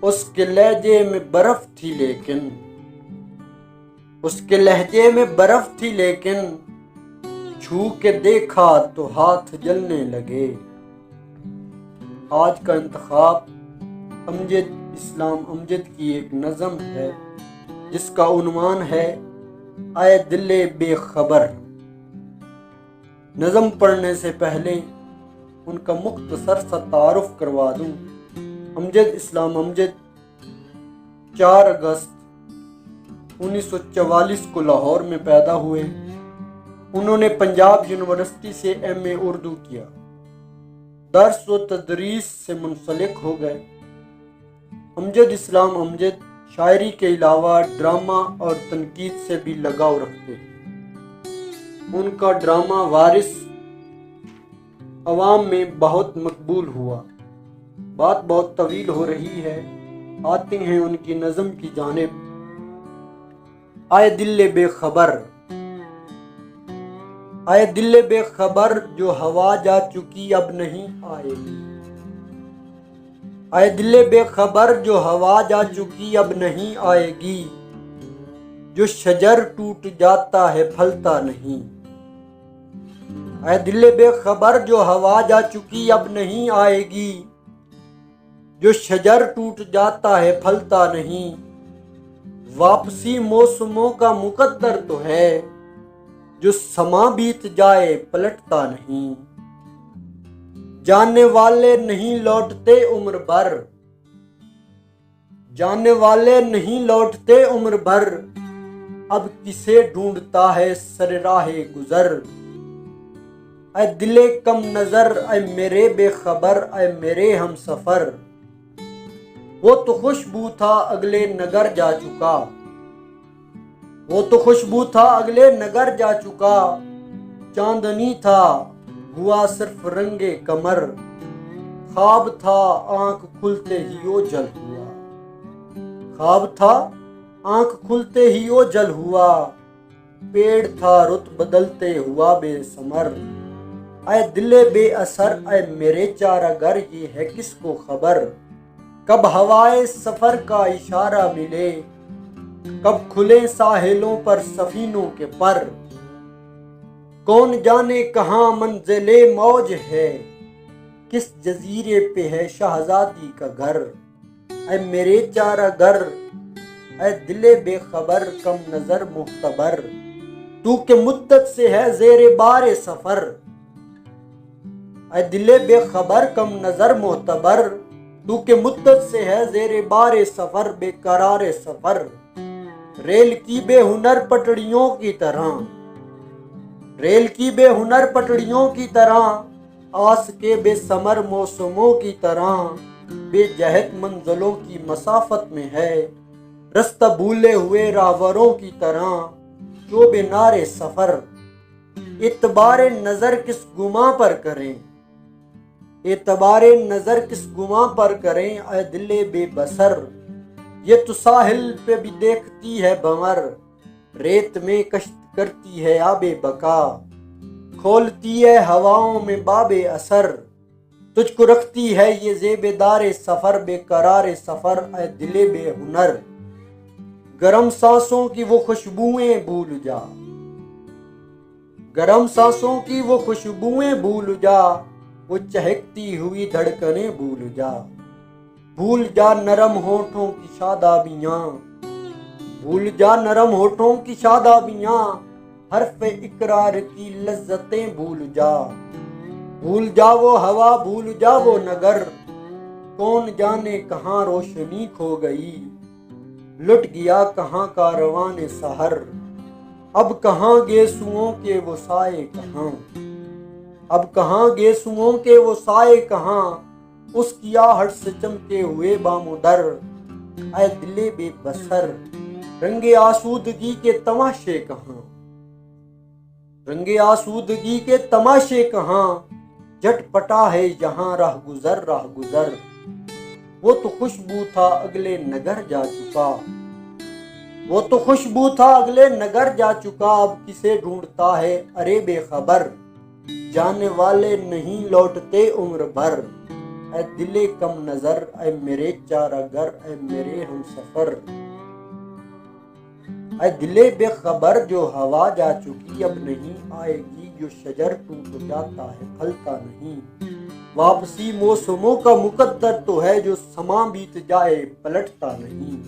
उसके लहजे में बर्फ थी लेकिन उसके लहजे में बर्फ थी लेकिन छू के देखा तो हाथ जलने लगे। आज का इंतखाब अमजद इस्लाम अमजद की एक नज़म है जिसका उन्वान है आए दिले बेखबर। नज़म पढ़ने से पहले उनका मुख्तसर सा तारुफ करवा दूं। अमजद इस्लाम अमजद 4 अगस्त 1944 को लाहौर में पैदा हुए। उन्होंने पंजाब यूनिवर्सिटी से MA उर्दू किया। दर्स व तदरीस से मुंसलिक हो गए। अमजद इस्लाम अमजद शायरी के अलावा ड्रामा और तनकीद से भी लगाव रखते हैं। उनका ड्रामा वारिस अवाम में बहुत मकबूल हुआ। बात बहुत तवील हो रही है, आते हैं उनकी नज़म की जानिब। आए दिल बेखबर, आए दिल बेखबर जो हवा जा चुकी अब नहीं आएगी। आए दिल बेखबर जो हवा जा चुकी अब नहीं आएगी। जो शजर टूट जाता है फलता नहीं। आए दिल बेखबर जो हवा जा चुकी अब नहीं आएगी। जो शजर टूट जाता है फलता नहीं। वापसी मौसमों का मुकद्दर तो है जो समा बीत जाए पलटता नहीं। जाने वाले नहीं लौटते उम्र भर, जाने वाले नहीं लौटते उम्र भर। अब किसे ढूंढता है सरराहे गुजर। ऐ दिले कम नजर ऐ मेरे बेखबर ऐ मेरे हम सफर। वो तो खुशबू था अगले नगर जा चुका। वो तो खुशबू था अगले नगर जा चुका। चांदनी था हुआ सिर्फ रंगे कमर। ख्वाब था आंख खुलते ही ओझल हुआ। ख्वाब था आंख खुलते ही ओझल हुआ। पेड़ था रुत बदलते हुआ बेसमर। ऐ दिले बेअसर ऐ मेरे चारागर ये है किसको खबर। कब हवाए सफर का इशारा मिले। कब खुले साहिलों पर सफीनों के पर। कौन जाने कहाँ मंजिले मौज है। किस जजीरे पे है शहजादी का घर। ऐ मेरे चारागर ऐ दिले बेखबर कम नजर मुख्तबर। तू के मुद्दत से है जेरे बारे सफर। ऐ दिले बेखबर कम नजर मोहतबर। तू के मुद्दत से है जेरे बारे सफर बेकरारे सफर। रेल की बेहुनर पटड़ियों की तरह, रेल की बेहुनर पटड़ियों की तरह। आस के बेसमर मौसमों की तरह। बेजहत मंजिलों की मसाफत में है। रास्ता भूले हुए राहवरों की तरह। जो बेनारे सफर इतबारे नजर किस गुमा पर करें। एतबारे नजर किस गुमा पर करें। ऐ दिले बेबसर ये तो साहिल पे भी देखती है भंवर। रेत में कश्त करती है आबे बका। खोलती है हवाओं में बाबे असर। तुझको रखती है ये जेबेदारे सफर बेकरारे सफर। ऐ दिले बेहुनर गरम सांसों की वो खुशबुएं भूल जा। गरम सांसों की वो खुशबुएं भूल जा। वो चहकती हुई धड़कनें भूल जा। भूल जा नरम होठों की शादाबियां। भूल जा नरम होठों की शादाबियां। हर्फ इकरार की लज्जतें भूल जा। भूल जा वो हवा भूल जा वो नगर। कौन जाने कहाँ रोशनी खो गई। लुट गया कहाँ कारवाने सहर। अब कहाँ गेसुओं के वो साए कहाँ। अब कहाँ गेसुओं के वो साए कहाँ। उसकी आहट से चमके हुए बामुदर। ऐ दिले बेबसर रंगे आसूदगी के तमाशे कहाँ। रंगे आसूदगी के तमाशे कहाँ। झटपटा है यहाँ राह गुजर राह गुजर। वो तो खुशबू था अगले नगर जा चुका। वो तो खुशबू था अगले नगर जा चुका। अब किसे ढूंढता है अरे बेखबर। जाने वाले नहीं लौटते उम्र भर। ऐ दिले कम नजर, ऐ मेरे चारागर, ऐ मेरे हम सफर। ऐ दिले बेखबर जो हवा जा चुकी अब नहीं आएगी, जो शजर टूट जाता है फलता नहीं। वापसी मौसमों का मुकद्दर तो है, जो समा बीत जाए पलटता नहीं।